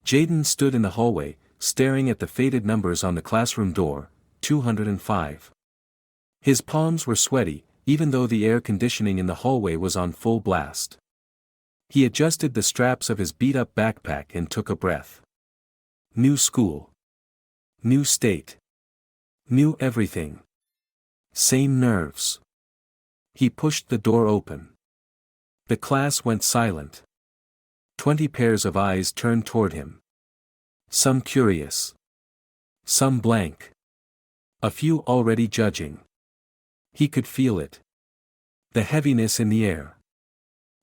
Jaden stood in the hallway, staring at the faded numbers on the classroom door, 205. His palms were sweaty, even though the air conditioning in the hallway was on full blast. He adjusted the straps of his beat-up backpack and took a breath. New school. New state. New everything. Same nerves. He pushed the door open. The class went silent. 20 pairs of eyes turned toward him. Some curious. Some blank. A few already judging. He could feel it. The heaviness in the air.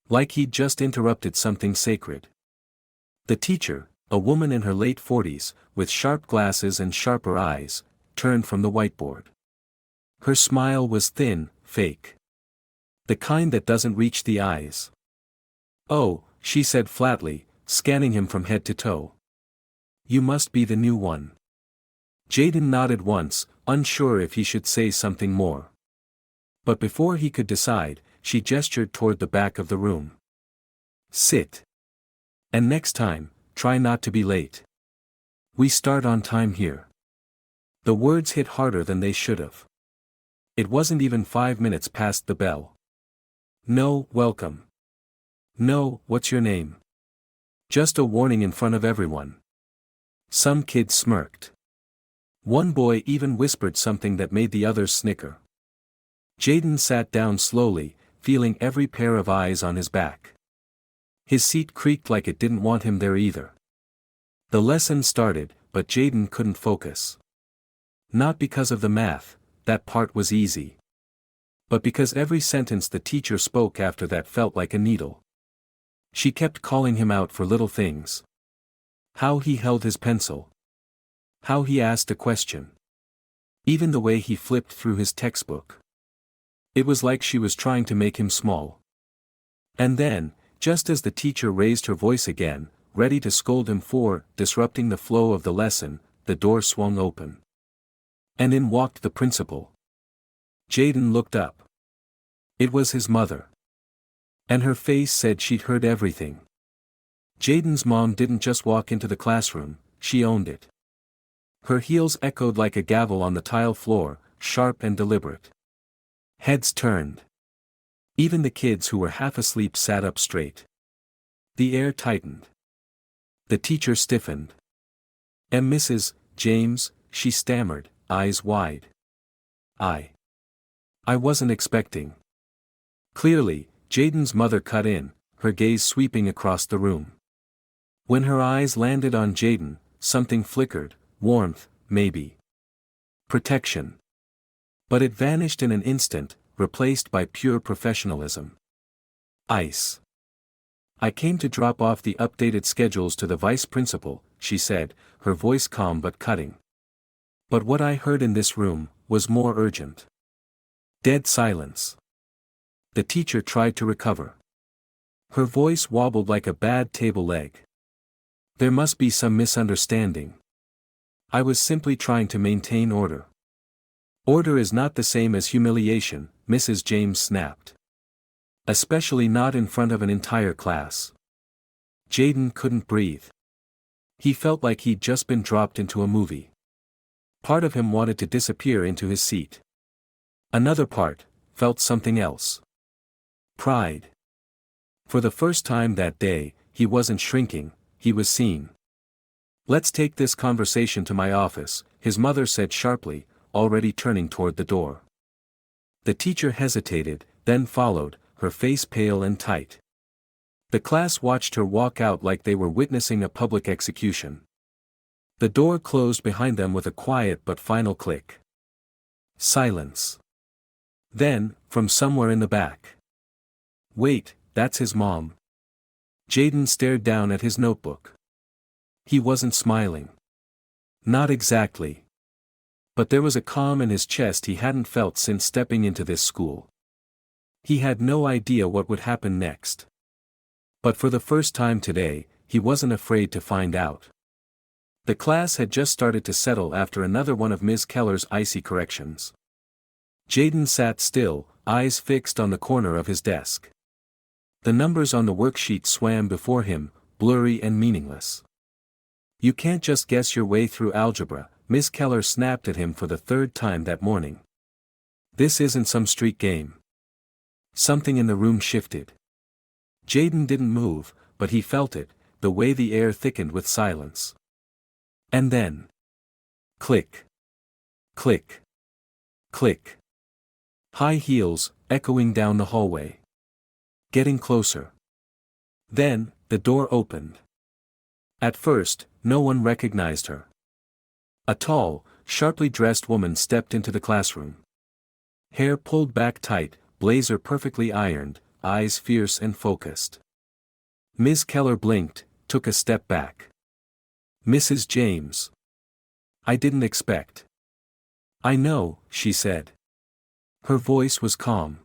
Like he'd just interrupted something sacred. The teacher, a woman in her late 40s, with sharp glasses and sharper eyes, turned from the whiteboard. Her smile was thin, fake. The kind that doesn't reach the eyes. "Oh," she said flatly, scanning him from head to toe. "You must be the new one." Jaden nodded once, unsure if he should say something more. But before he could decide, she gestured toward the back of the room. "Sit. And next time, try not to be late. We start on time here." The words hit harder than they should have. It wasn't even 5 minutes past the bell. No, welcome. No, what's your name? Just a warning in front of everyone. Some kids smirked. One boy even whispered something that made the others snicker. Jaden sat down slowly, feeling every pair of eyes on his back. His seat creaked like it didn't want him there either. The lesson started, but Jaden couldn't focus. Not because of the math, that part was easy. But because every sentence the teacher spoke after that felt like a needle. She kept calling him out for little things. How he held his pencil. How he asked a question. Even the way he flipped through his textbook. It was like she was trying to make him small. And then, just as the teacher raised her voice again, ready to scold him for disrupting the flow of the lesson, the door swung open. And in walked the principal. Jaden looked up. It was his mother. And her face said she'd heard everything. Jaden's mom didn't just walk into the classroom, she owned it. Her heels echoed like a gavel on the tile floor, sharp and deliberate. Heads turned. Even the kids who were half asleep sat up straight. The air tightened. The teacher stiffened. "Mrs. James," she stammered, eyes wide. I wasn't expecting." Clearly, Jaden's mother cut in, her gaze sweeping across the room. When her eyes landed on Jaden, something flickered, warmth, maybe. Protection. But it vanished in an instant, replaced by pure professionalism. "Ice. I came to drop off the updated schedules to the vice principal," she said, her voice calm but cutting. But what I heard in this room was more urgent. Dead silence. The teacher tried to recover. Her voice wobbled like a bad table leg. "There must be some misunderstanding. I was simply trying to maintain order." "Order is not the same as humiliation," Mrs. James snapped. "Especially not in front of an entire class." Jaden couldn't breathe. He felt like he'd just been dropped into a movie. Part of him wanted to disappear into his seat. Another part felt something else. Pride. For the first time that day, he wasn't shrinking, he was seen. "Let's take this conversation to my office," his mother said sharply, already turning toward the door. The teacher hesitated, then followed, her face pale and tight. The class watched her walk out like they were witnessing a public execution. The door closed behind them with a quiet but final click. Silence. Then, from somewhere in the back. "Wait, that's his mom." Jaden stared down at his notebook. He wasn't smiling. Not exactly. But there was a calm in his chest he hadn't felt since stepping into this school. He had no idea what would happen next. But for the first time today, he wasn't afraid to find out. The class had just started to settle after another one of Ms. Keller's icy corrections. Jaden sat still, eyes fixed on the corner of his desk. The numbers on the worksheet swam before him, blurry and meaningless. You can't just guess your way through algebra, Miss Keller snapped at him for the third time that morning. This isn't some street game. Something in the room shifted. Jaden didn't move, but he felt it, the way the air thickened with silence. And then. Click. Click. Click. High heels, echoing down the hallway. Getting closer. Then, the door opened. At first, no one recognized her. A tall, sharply dressed woman stepped into the classroom. Hair pulled back tight, blazer perfectly ironed, eyes fierce and focused. Ms. Keller blinked, took a step back. Mrs. James. I didn't expect. I know, she said. Her voice was calm.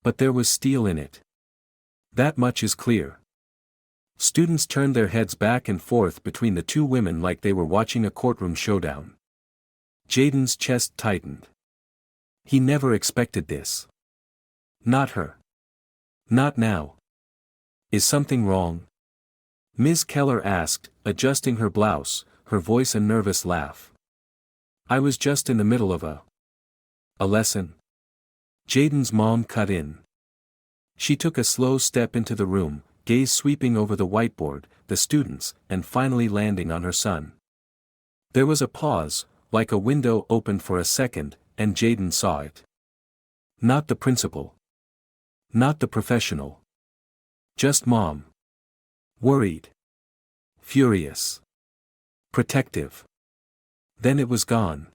But there was steel in it. That much is clear. Students turned their heads back and forth between the two women like they were watching a courtroom showdown. Jaden's chest tightened. He never expected this. Not her. Not now. Is something wrong? Ms. Keller asked, adjusting her blouse, her voice a nervous laugh. I was just in the middle of a lesson. Jaden's mom cut in. She took a slow step into the room, gaze sweeping over the whiteboard, the students, and finally landing on her son. There was a pause, like a window opened for a second, and Jaden saw it. Not the principal. Not the professional. Just Mom. Worried. Furious. Protective. Then it was gone.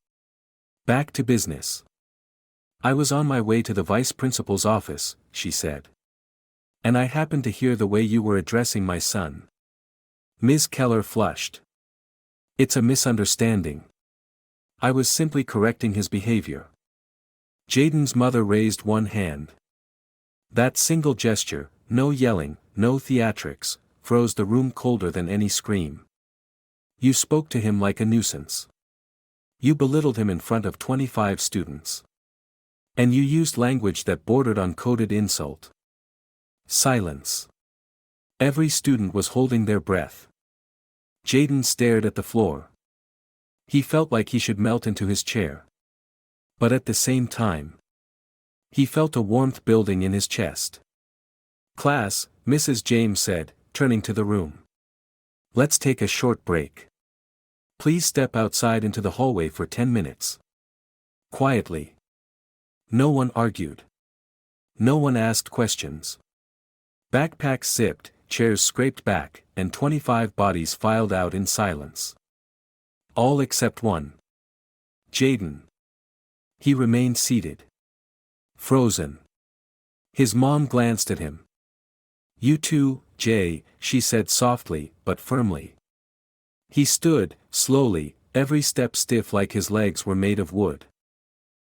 Back to business. I was on my way to the vice principal's office, she said. And I happened to hear the way you were addressing my son. Ms. Keller flushed. It's a misunderstanding. I was simply correcting his behavior. Jaden's mother raised one hand. That single gesture, no yelling, no theatrics, froze the room colder than any scream. You spoke to him like a nuisance. You belittled him in front of 25 students. And you used language that bordered on coded insult. Silence. Every student was holding their breath. Jaden stared at the floor. He felt like he should melt into his chair. But at the same time, he felt a warmth building in his chest. Class, Mrs. James said, turning to the room. Let's take a short break. Please step outside into the hallway for 10 minutes. Quietly. No one argued. No one asked questions. Backpacks zipped, chairs scraped back, and 25 bodies filed out in silence. All except one. Jaden. He remained seated. Frozen. His mom glanced at him. You too, Jay, she said softly, but firmly. He stood, slowly, every step stiff like his legs were made of wood.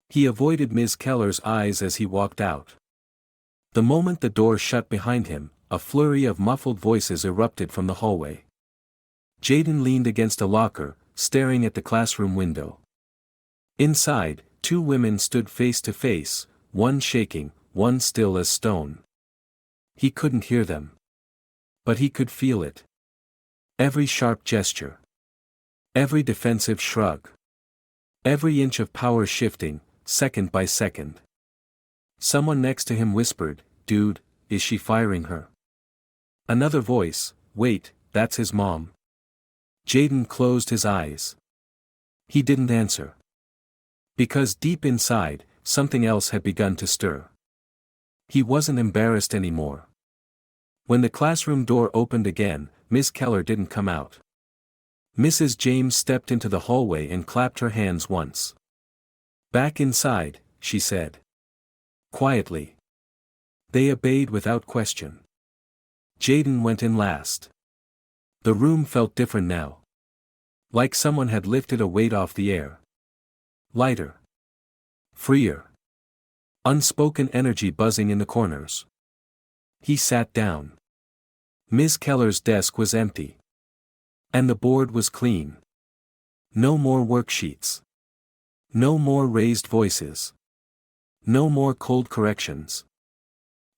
He avoided Ms. Keller's eyes as he walked out. The moment the door shut behind him, a flurry of muffled voices erupted from the hallway. Jaden leaned against a locker, staring at the classroom window. Inside, two women stood face to face, one shaking, one still as stone. He couldn't hear them. But he could feel it. Every sharp gesture. Every defensive shrug. Every inch of power shifting, second by second. Someone next to him whispered, Dude, is she firing her? Another voice, Wait, that's his mom. Jaden closed his eyes. He didn't answer. Because deep inside, something else had begun to stir. He wasn't embarrassed anymore. When the classroom door opened again, Miss Keller didn't come out. Mrs. James stepped into the hallway and clapped her hands once. Back inside, she said. Quietly. They obeyed without question. Jaden went in last. The room felt different now. Like someone had lifted a weight off the air. Lighter. Freer. Unspoken energy buzzing in the corners. He sat down. Ms. Keller's desk was empty. And the board was clean. No more worksheets. No more raised voices. No more cold corrections.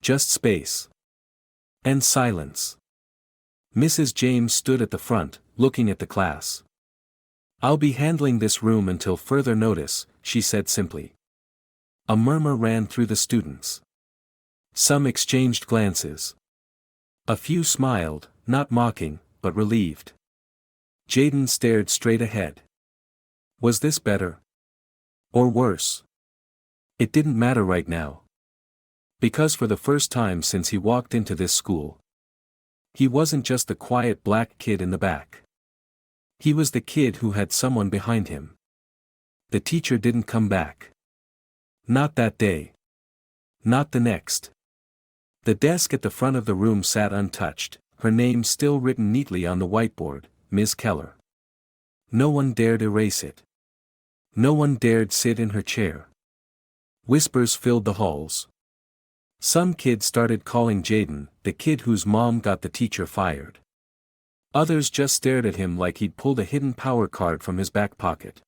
Just space. And silence. Mrs. James stood at the front, looking at the class. "I'll be handling this room until further notice," she said simply. A murmur ran through the students. Some exchanged glances. A few smiled, not mocking, but relieved. Jaden stared straight ahead. Was this better? Or worse? It didn't matter right now. Because for the first time since he walked into this school, he wasn't just the quiet black kid in the back. He was the kid who had someone behind him. The teacher didn't come back. Not that day. Not the next. The desk at the front of the room sat untouched, her name still written neatly on the whiteboard, Ms. Keller. No one dared erase it. No one dared sit in her chair. Whispers filled the halls. Some kids started calling Jaden the kid whose mom got the teacher fired. Others just stared at him like he'd pulled a hidden power card from his back pocket.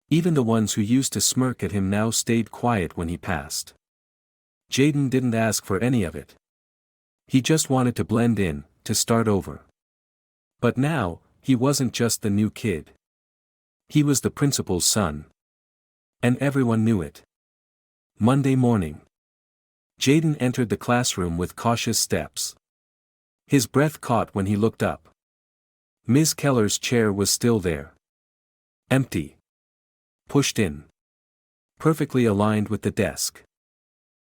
Even the ones who used to smirk at him now stayed quiet when he passed. Jaden didn't ask for any of it. He just wanted to blend in, to start over. But now, he wasn't just the new kid. He was the principal's son. And everyone knew it. Monday morning. Jaden entered the classroom with cautious steps. His breath caught when he looked up. Ms. Keller's chair was still there. Empty. Pushed in. Perfectly aligned with the desk.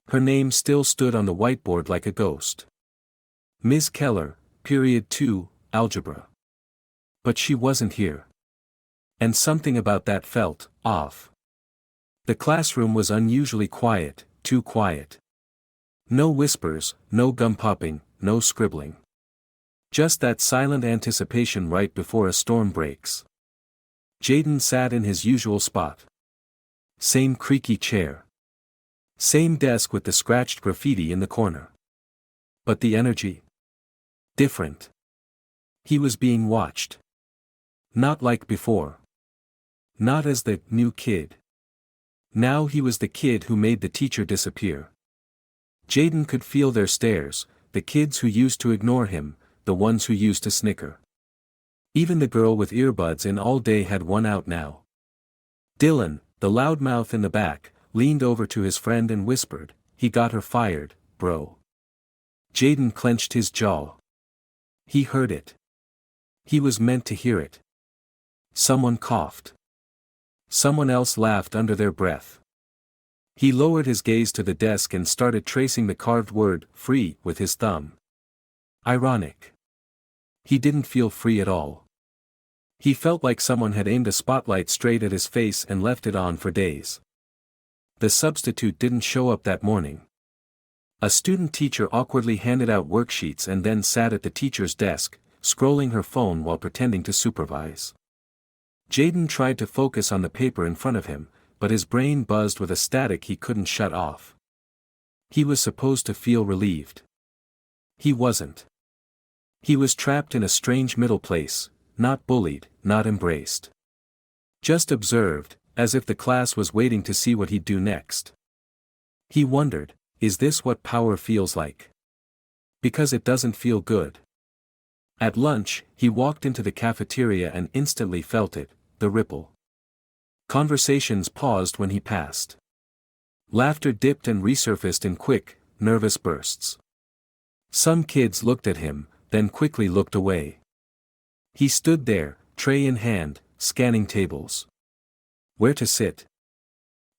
Her name still stood on the whiteboard like a ghost. Ms. Keller, Period 2, Algebra. But she wasn't here. And something about that felt off. The classroom was unusually quiet, too quiet. No whispers, no gum popping, no scribbling. Just that silent anticipation right before a storm breaks. Jaden sat in his usual spot. Same creaky chair. Same desk with the scratched graffiti in the corner. But the energy? Different. He was being watched. Not like before. Not as the new kid. Now he was the kid who made the teacher disappear. Jaden could feel their stares, the kids who used to ignore him, the ones who used to snicker. Even the girl with earbuds in all day had one out now. Dylan, the loudmouth in the back, leaned over to his friend and whispered, "He got her fired, bro." Jaden clenched his jaw. He heard it. He was meant to hear it. Someone coughed. Someone else laughed under their breath. He lowered his gaze to the desk and started tracing the carved word, "free," with his thumb. Ironic. He didn't feel free at all. He felt like someone had aimed a spotlight straight at his face and left it on for days. The substitute didn't show up that morning. A student teacher awkwardly handed out worksheets and then sat at the teacher's desk, scrolling her phone while pretending to supervise. Jaden tried to focus on the paper in front of him, but his brain buzzed with a static he couldn't shut off. He was supposed to feel relieved. He wasn't. He was trapped in a strange middle place, not bullied, not embraced. Just observed, as if the class was waiting to see what he'd do next. He wondered, is this what power feels like? Because it doesn't feel good. At lunch, he walked into the cafeteria and instantly felt it, the ripple. Conversations paused when he passed. Laughter dipped and resurfaced in quick, nervous bursts. Some kids looked at him, then quickly looked away. He stood there, tray in hand, scanning tables. Where to sit?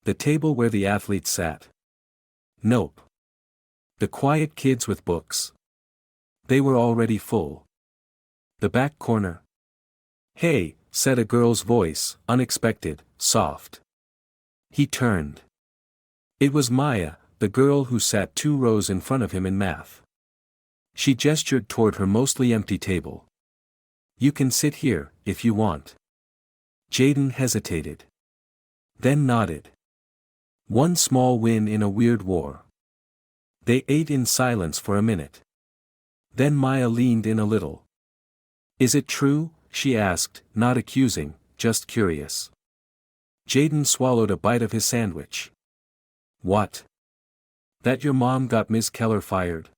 The table where the athletes sat? Nope. The quiet kids with books? They were already full. The back corner? "Hey," said a girl's voice, unexpected, soft. He turned. It was Maya, the girl who sat 2 rows in front of him in math. She gestured toward her mostly empty table. "You can sit here, if you want." Jaden hesitated. Then nodded. One small win in a weird war. They ate in silence for a minute. Then Maya leaned in a little. "Is it true?" she asked, not accusing, just curious. Jaden swallowed a bite of his sandwich. "What? That your mom got Ms. Keller fired?"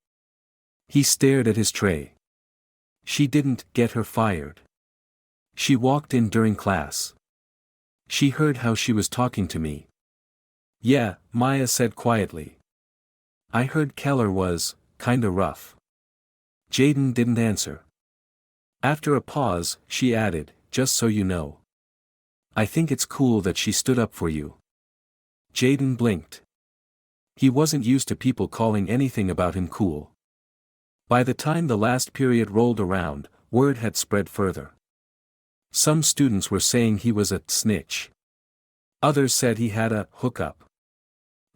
He stared at his tray. "She didn't get her fired. She walked in during class. She heard how she was talking to me. Yeah, Maya said quietly. I heard Keller was, kinda rough. Jaden didn't answer. After a pause, she added, just so you know. I think it's cool that she stood up for you. Jaden blinked. He wasn't used to people calling anything about him cool. By the time the last period rolled around, word had spread further. Some students were saying he was a snitch. Others said he had a hookup.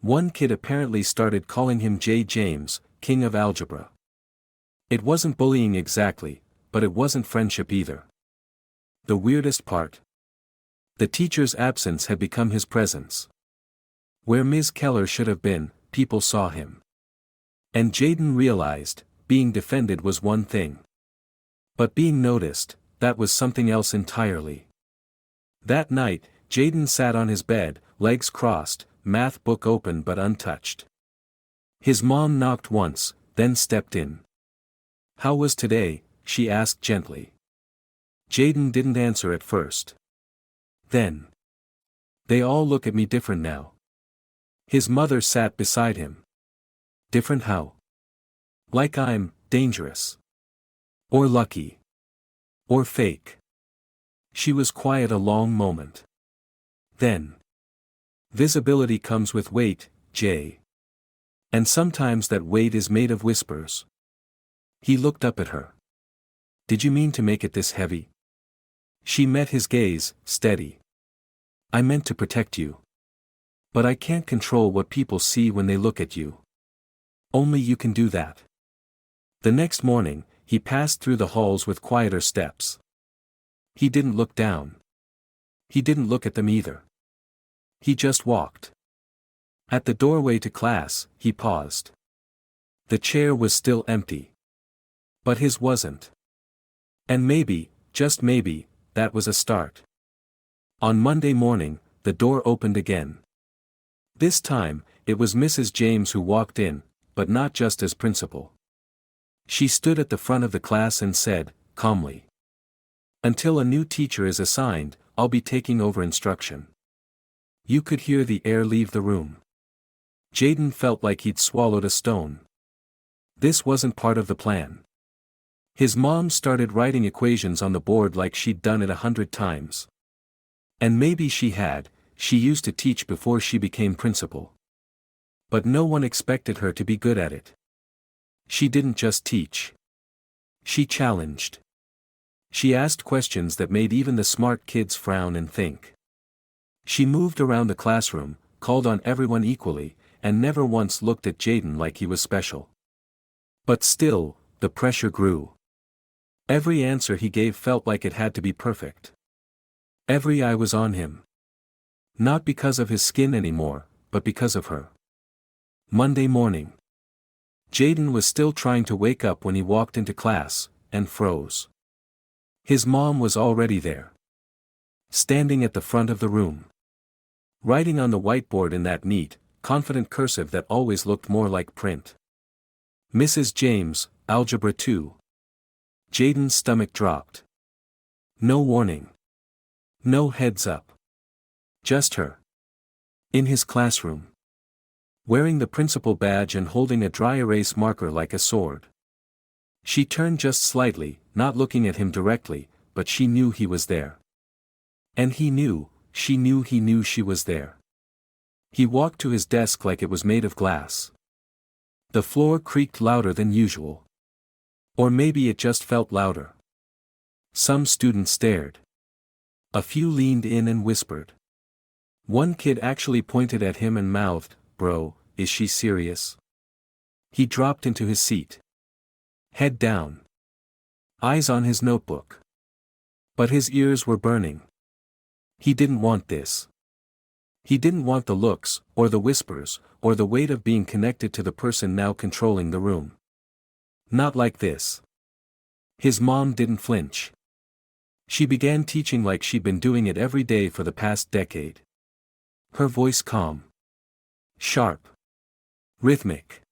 One kid apparently started calling him J. James, king of algebra. It wasn't bullying exactly, but it wasn't friendship either. The weirdest part. The teacher's absence had become his presence. Where Ms. Keller should have been, people saw him. And Jaden realized, being defended was one thing. But being noticed, that was something else entirely. That night, Jaden sat on his bed, legs crossed, math book open but untouched. His mom knocked once, then stepped in. How was today? She asked gently. Jaden didn't answer at first. Then. They all look at me different now. His mother sat beside him. Different how? Like I'm dangerous. Or lucky. Or fake. She was quiet a long moment. Then. Visibility comes with weight, Jay. And sometimes that weight is made of whispers. He looked up at her. Did you mean to make it this heavy? She met his gaze, steady. I meant to protect you. But I can't control what people see when they look at you. Only you can do that. The next morning, he passed through the halls with quieter steps. He didn't look down. He didn't look at them either. He just walked. At the doorway to class, he paused. The chair was still empty. But his wasn't. And maybe, just maybe, that was a start. On Monday morning, the door opened again. This time, it was Mrs. James who walked in, but not just as principal. She stood at the front of the class and said, calmly. Until a new teacher is assigned, I'll be taking over instruction. You could hear the air leave the room. Jaden felt like he'd swallowed a stone. This wasn't part of the plan. His mom started writing equations on the board like she'd done it 100 times. And maybe she used to teach before she became principal. But no one expected her to be good at it. She didn't just teach. She challenged. She asked questions that made even the smart kids frown and think. She moved around the classroom, called on everyone equally, and never once looked at Jaden like he was special. But still, the pressure grew. Every answer he gave felt like it had to be perfect. Every eye was on him. Not because of his skin anymore, but because of her. Monday morning. Jaden was still trying to wake up when he walked into class, and froze. His mom was already there. Standing at the front of the room. Writing on the whiteboard in that neat, confident cursive that always looked more like print. Mrs. James, Algebra 2. Jaden's stomach dropped. No warning. No heads up. Just her. In his classroom. Wearing the principal badge and holding a dry erase marker like a sword. She turned just slightly, not looking at him directly, but she knew he was there. And he knew she was there. He walked to his desk like it was made of glass. The floor creaked louder than usual. Or maybe it just felt louder. Some students stared. A few leaned in and whispered. One kid actually pointed at him and mouthed, "Bro, is she serious?" He dropped into his seat. Head down. Eyes on his notebook. But his ears were burning. He didn't want this. He didn't want the looks, or the whispers, or the weight of being connected to the person now controlling the room. Not like this. His mom didn't flinch. She began teaching like she'd been doing it every day for the past decade. Her voice calm. Sharp. Rhythmic.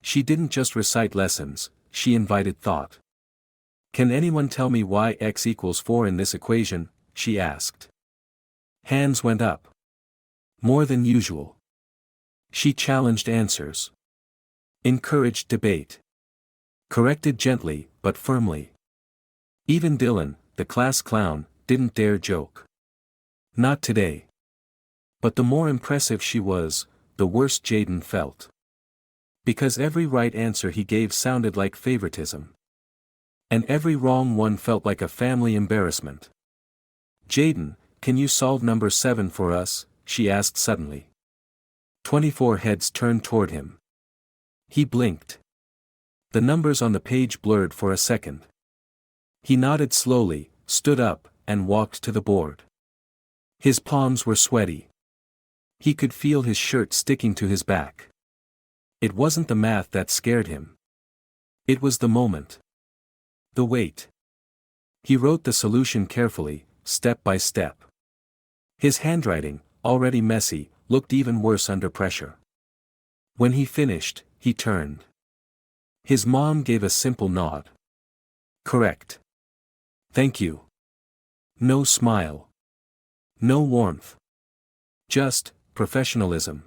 She didn't just recite lessons, she invited thought. Can anyone tell me why x equals 4 in this equation? She asked. Hands went up. More than usual. She challenged answers. Encouraged debate. Corrected gently, but firmly. Even Dylan, the class clown, didn't dare joke. Not today. But the more impressive she was, the worse Jaden felt. Because every right answer he gave sounded like favoritism. And every wrong one felt like a family embarrassment. Jaden, can you solve number 7 for us? She asked suddenly. 24 heads turned toward him. He blinked. The numbers on the page blurred for a second. He nodded slowly, stood up, and walked to the board. His palms were sweaty. He could feel his shirt sticking to his back. It wasn't the math that scared him. It was the moment. The wait. He wrote the solution carefully, step by step. His handwriting, already messy, looked even worse under pressure. When he finished, he turned. His mom gave a simple nod. Correct. Thank you. No smile. No warmth. Just professionalism.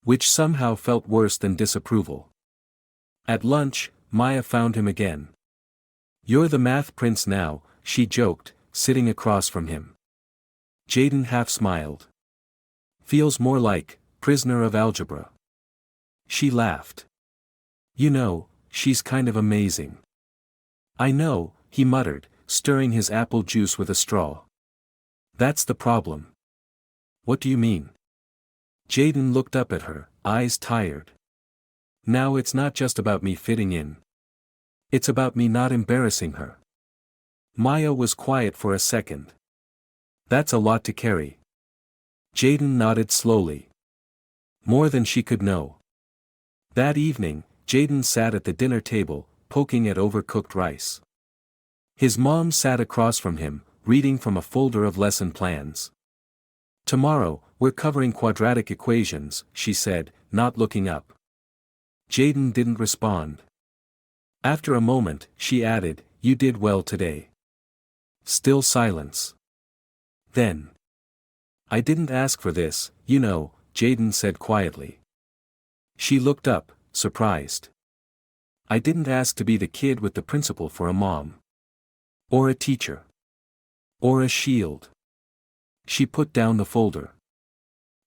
Which somehow felt worse than disapproval. At lunch, Maya found him again. You're the math prince now, she joked, sitting across from him. Jaden half smiled. Feels more like prisoner of algebra. She laughed. You know, she's kind of amazing. I know, he muttered, stirring his apple juice with a straw. That's the problem. What do you mean? Jaden looked up at her, eyes tired. Now it's not just about me fitting in. It's about me not embarrassing her. Maya was quiet for a second. That's a lot to carry. Jaden nodded slowly. More than she could know. That evening, Jaden sat at the dinner table, poking at overcooked rice. His mom sat across from him, reading from a folder of lesson plans. Tomorrow, we're covering quadratic equations, she said, not looking up. Jaden didn't respond. After a moment, she added, you did well today. Still silence. Then. I didn't ask for this, you know, Jaden said quietly. She looked up, surprised. I didn't ask to be the kid with the principal for a mom. Or a teacher. Or a shield. She put down the folder.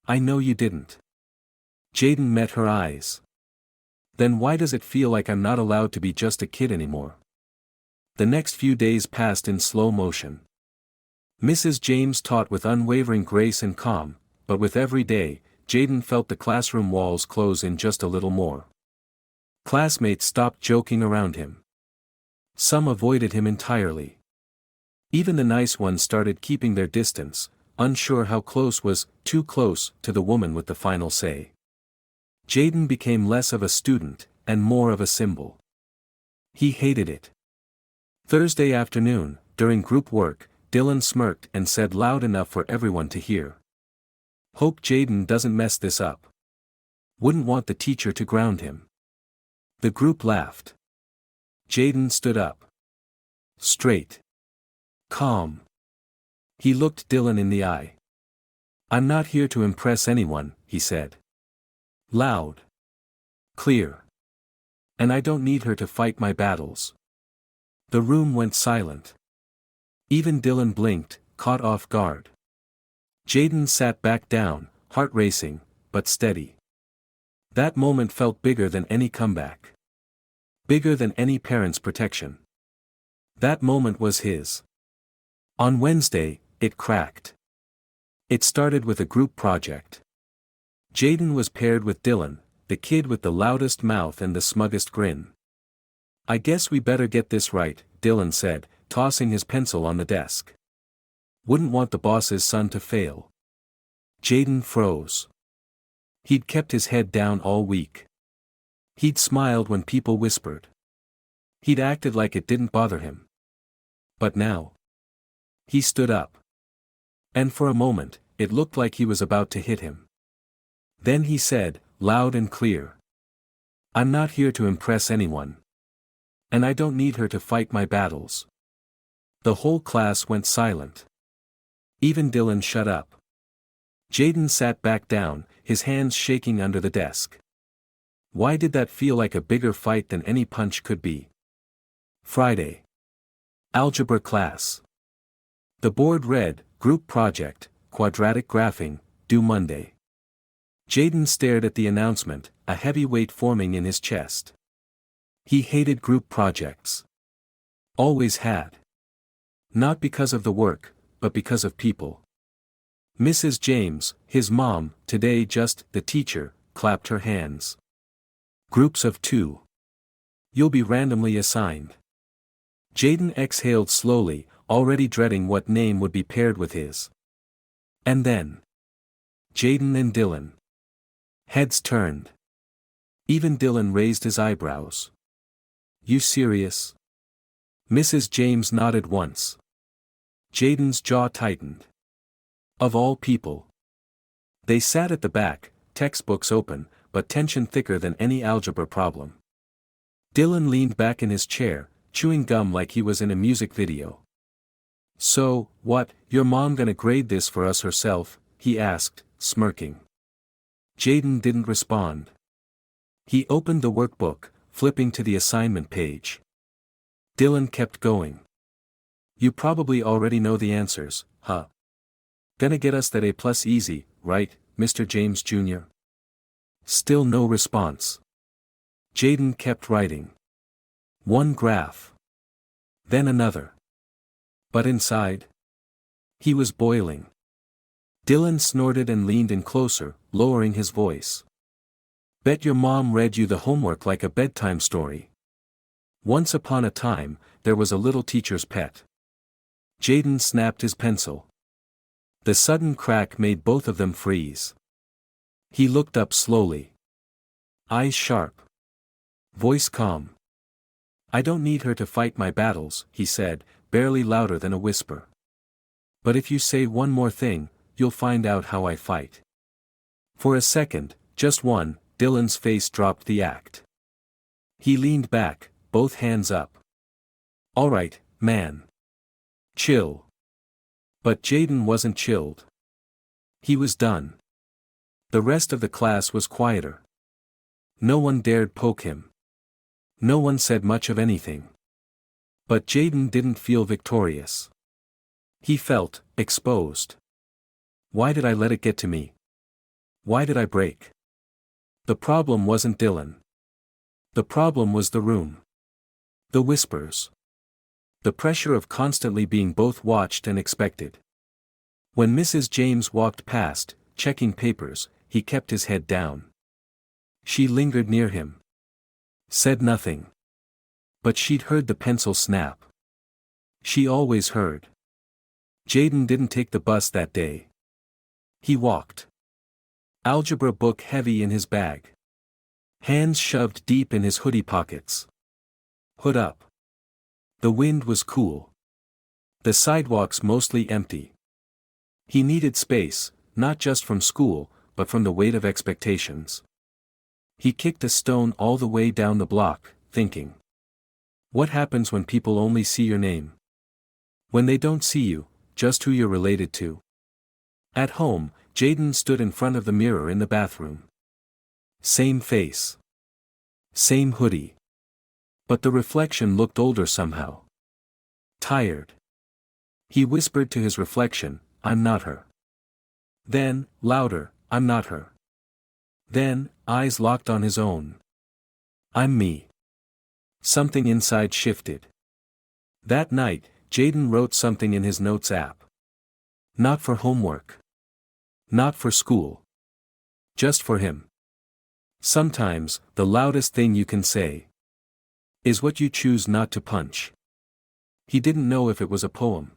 I know you didn't. Jaden met her eyes. Then why does it feel like I'm not allowed to be just a kid anymore? The next few days passed in slow motion. Mrs. James taught with unwavering grace and calm, but with every day, Jaden felt the classroom walls close in just a little more. Classmates stopped joking around him. Some avoided him entirely. Even the nice ones started keeping their distance, unsure how close was too close to the woman with the final say. Jaden became less of a student, and more of a symbol. He hated it. Thursday afternoon, during group work, Dylan smirked and said loud enough for everyone to hear. Hope Jaden doesn't mess this up. Wouldn't want the teacher to ground him. The group laughed. Jaden stood up. Straight. Calm. He looked Dylan in the eye. I'm not here to impress anyone, he said. Loud. Clear. And I don't need her to fight my battles. The room went silent. Even Dylan blinked, caught off guard. Jaden sat back down, heart racing, but steady. That moment felt bigger than any comeback. Bigger than any parent's protection. That moment was his. On Wednesday, it cracked. It started with a group project. Jaden was paired with Dylan, the kid with the loudest mouth and the smuggest grin. I guess we better get this right, Dylan said, tossing his pencil on the desk. Wouldn't want the boss's son to fail. Jaden froze. He'd kept his head down all week. He'd smiled when people whispered. He'd acted like it didn't bother him. But now. He stood up. And for a moment, it looked like he was about to hit him. Then he said, loud and clear. I'm not here to impress anyone. And I don't need her to fight my battles. The whole class went silent. Even Dylan shut up. Jaden sat back down, his hands shaking under the desk. Why did that feel like a bigger fight than any punch could be? Friday. Algebra class. The board read, Group Project, Quadratic Graphing, due Monday. Jaden stared at the announcement, a heavy weight forming in his chest. He hated group projects. Always had. Not because of the work, but because of people. Mrs. James, his mom, today just, the teacher, clapped her hands. Groups of 2. You'll be randomly assigned. Jaden exhaled slowly, already dreading what name would be paired with his. And then. Jaden and Dylan. Heads turned. Even Dylan raised his eyebrows. You serious? Mrs. James nodded once. Jaden's jaw tightened. Of all people. They sat at the back, textbooks open, but tension thicker than any algebra problem. Dylan leaned back in his chair, chewing gum like he was in a music video. So, what, your mom gonna grade this for us herself? He asked, smirking. Jaden didn't respond. He opened the workbook, flipping to the assignment page. Dylan kept going. You probably already know the answers, huh? Gonna get us that A+ easy, right, Mr. James Jr.? Still no response. Jaden kept writing. One graph. Then another. But inside? He was boiling. Dylan snorted and leaned in closer, lowering his voice. Bet your mom read you the homework like a bedtime story. Once upon a time, there was a little teacher's pet. Jaden snapped his pencil. The sudden crack made both of them freeze. He looked up slowly. Eyes sharp. Voice calm. I don't need her to fight my battles, he said, barely louder than a whisper. But if you say one more thing, you'll find out how I fight. For a second, just one, Dylan's face dropped the act. He leaned back, both hands up. All right, man. Chill. But Jaden wasn't chilled. He was done. The rest of the class was quieter. No one dared poke him. No one said much of anything. But Jaden didn't feel victorious. He felt exposed. Why did I let it get to me? Why did I break? The problem wasn't Dylan. The problem was the room. The whispers. The pressure of constantly being both watched and expected. When Mrs. James walked past, checking papers, he kept his head down. She lingered near him. Said nothing. But she'd heard the pencil snap. She always heard. Jaden didn't take the bus that day. He walked. Algebra book heavy in his bag. Hands shoved deep in his hoodie pockets. Hood up. The wind was cool. The sidewalks mostly empty. He needed space, not just from school, but from the weight of expectations. He kicked a stone all the way down the block, thinking. What happens when people only see your name? When they don't see you, just who you're related to? At home, Jaden stood in front of the mirror in the bathroom. Same face. Same hoodie. But the reflection looked older somehow. Tired. He whispered to his reflection, I'm not her. Then, louder, I'm not her. Then, eyes locked on his own. I'm me. Something inside shifted. That night, Jaden wrote something in his notes app. Not for homework. Not for school. Just for him. Sometimes, the loudest thing you can say is what you choose not to punch. He didn't know if it was a poem.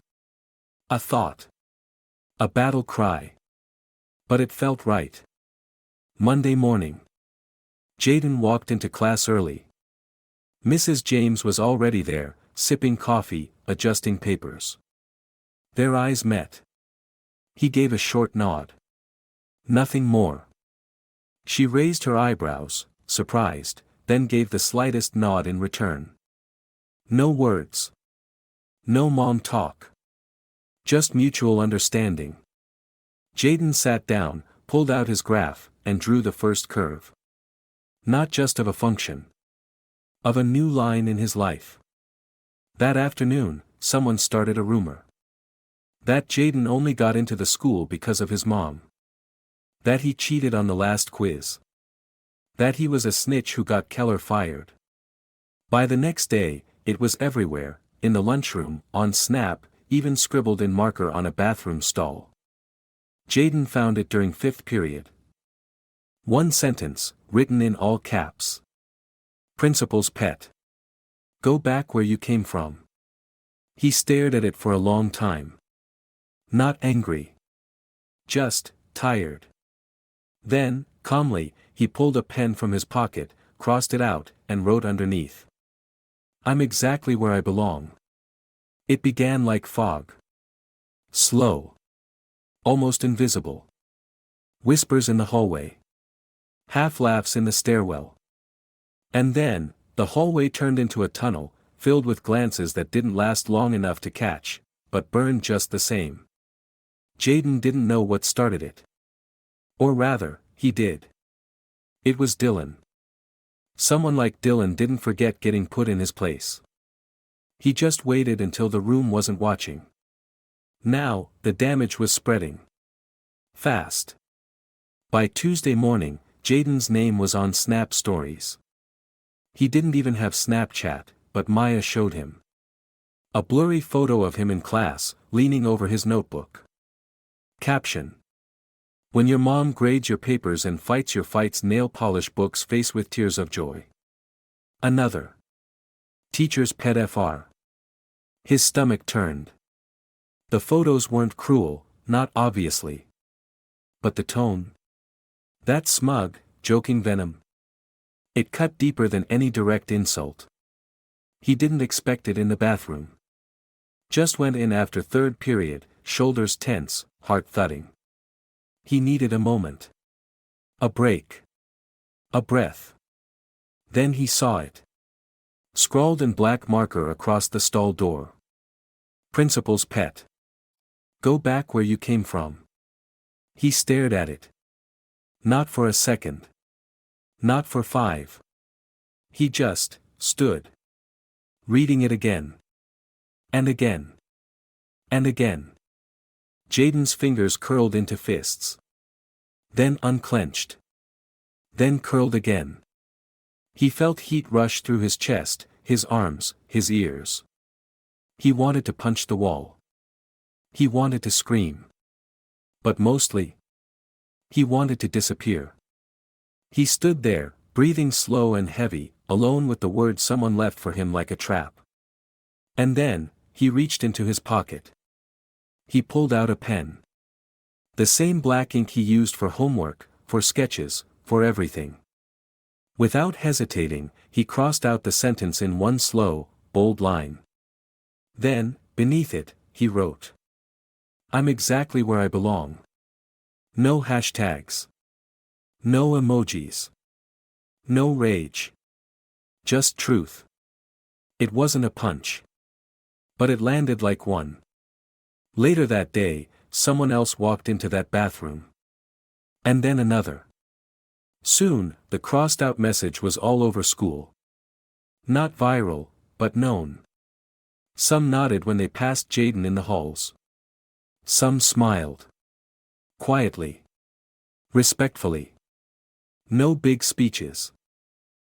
A thought. A battle cry. But it felt right. Monday morning. Jaden walked into class early. Mrs. James was already there, sipping coffee, adjusting papers. Their eyes met. He gave a short nod. Nothing more. She raised her eyebrows, surprised, then gave the slightest nod in return. No words. No mom talk. Just mutual understanding. Jaden sat down, pulled out his graph, and drew the first curve. Not just of a function. Of a new line in his life. That afternoon, someone started a rumor. That Jaden only got into the school because of his mom. That he cheated on the last quiz. That he was a snitch who got Keller fired. By the next day, it was everywhere, in the lunchroom, on Snap, even scribbled in marker on a bathroom stall. Jaden found it during 5th period. One sentence, written in all caps. Principal's pet. Go back where you came from. He stared at it for a long time. Not angry. Just tired. Then, calmly, he pulled a pen from his pocket, crossed it out, and wrote underneath. I'm exactly where I belong. It began like fog. Slow. Almost invisible. Whispers in the hallway. Half laughs in the stairwell. And then, the hallway turned into a tunnel, filled with glances that didn't last long enough to catch, but burned just the same. Jaden didn't know what started it. Or rather, he did. It was Dylan. Someone like Dylan didn't forget getting put in his place. He just waited until the room wasn't watching. Now, the damage was spreading. Fast. By Tuesday morning, Jaden's name was on Snap stories. He didn't even have Snapchat, but Maya showed him. A blurry photo of him in class, leaning over his notebook. Caption. When your mom grades your papers and fights your fights, nail polish books face with tears of joy. Another. Teacher's pet Fr. His stomach turned. The photos weren't cruel, not obviously. But the tone? That smug, joking venom. It cut deeper than any direct insult. He didn't expect it in the bathroom. Just went in after 3rd period, shoulders tense, heart thudding. He needed a moment. A break. A breath. Then he saw it. Scrawled in black marker across the stall door. Principal's pet. Go back where you came from. He stared at it. Not for a second. Not for 5. He just stood. Reading it again. And again. And again. Jaden's fingers curled into fists. Then unclenched. Then curled again. He felt heat rush through his chest, his arms, his ears. He wanted to punch the wall. He wanted to scream. But mostly, he wanted to disappear. He stood there, breathing slow and heavy, alone with the words someone left for him like a trap. And then, he reached into his pocket. He pulled out a pen. The same black ink he used for homework, for sketches, for everything. Without hesitating, he crossed out the sentence in one slow, bold line. Then, beneath it, he wrote. I'm exactly where I belong. No hashtags. No emojis. No rage. Just truth. It wasn't a punch. But it landed like one. Later that day, someone else walked into that bathroom. And then another. Soon, the crossed-out message was all over school. Not viral, but known. Some nodded when they passed Jaden in the halls. Some smiled. Quietly. Respectfully. No big speeches.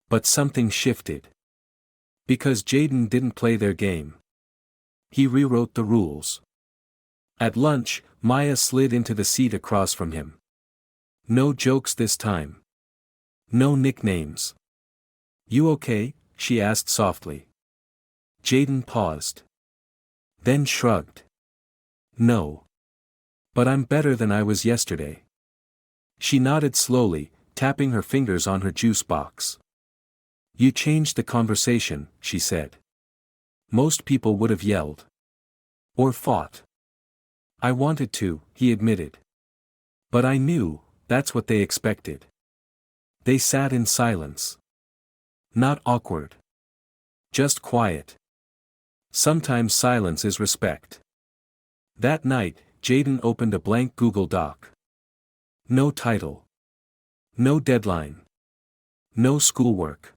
But something shifted. Because Jaden didn't play their game. He rewrote the rules. At lunch, Maya slid into the seat across from him. No jokes this time. No nicknames. You okay? She asked softly. Jaden paused. Then shrugged. No. But I'm better than I was yesterday. She nodded slowly, tapping her fingers on her juice box. You changed the conversation, she said. Most people would have yelled. Or fought. I wanted to, he admitted. But I knew, that's what they expected. They sat in silence. Not awkward. Just quiet. Sometimes silence is respect. That night, Jaden opened a blank Google Doc. No title. No deadline. No schoolwork.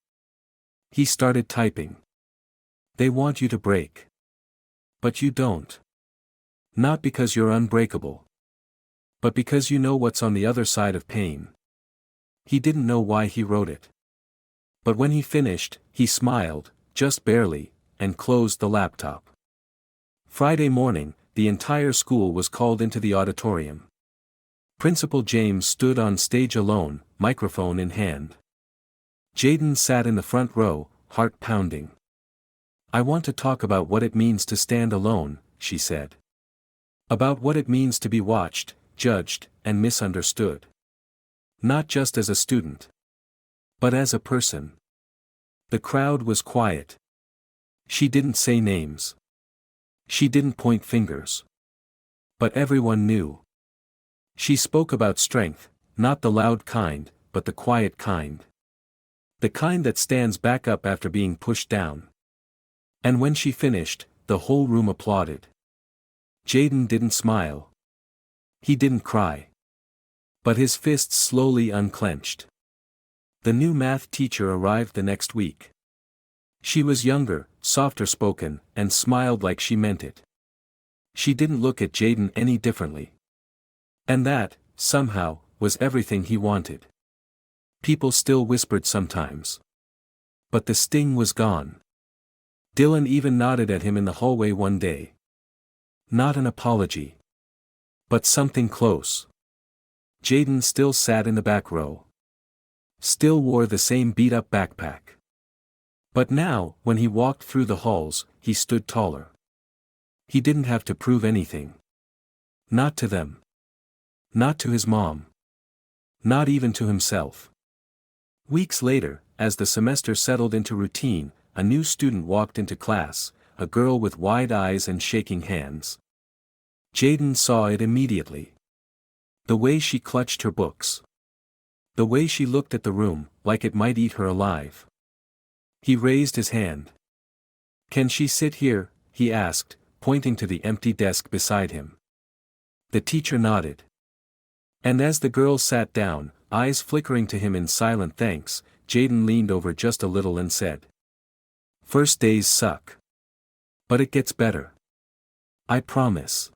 He started typing. They want you to break. But you don't. Not because you're unbreakable. But because you know what's on the other side of pain. He didn't know why he wrote it. But when he finished, he smiled, just barely, and closed the laptop. Friday morning, the entire school was called into the auditorium. Principal James stood on stage alone, microphone in hand. Jaden sat in the front row, heart pounding. "I want to talk about what it means to stand alone," she said. "About what it means to be watched, judged, and misunderstood. Not just as a student. But as a person." The crowd was quiet. She didn't say names. She didn't point fingers. But everyone knew. She spoke about strength, not the loud kind, but the quiet kind. The kind that stands back up after being pushed down. And when she finished, the whole room applauded. Jaden didn't smile. He didn't cry. But his fists slowly unclenched. The new math teacher arrived the next week. She was younger, softer spoken, and smiled like she meant it. She didn't look at Jaden any differently. And that, somehow, was everything he wanted. People still whispered sometimes. But the sting was gone. Dylan even nodded at him in the hallway one day. Not an apology. But something close. Jaden still sat in the back row. Still wore the same beat-up backpack. But now, when he walked through the halls, he stood taller. He didn't have to prove anything. Not to them. Not to his mom. Not even to himself. Weeks later, as the semester settled into routine, a new student walked into class, a girl with wide eyes and shaking hands. Jaden saw it immediately. The way she clutched her books. The way she looked at the room, like it might eat her alive. He raised his hand. "Can she sit here?" he asked, pointing to the empty desk beside him. The teacher nodded. And as the girl sat down, eyes flickering to him in silent thanks, Jaden leaned over just a little and said, "First days suck. But it gets better. I promise."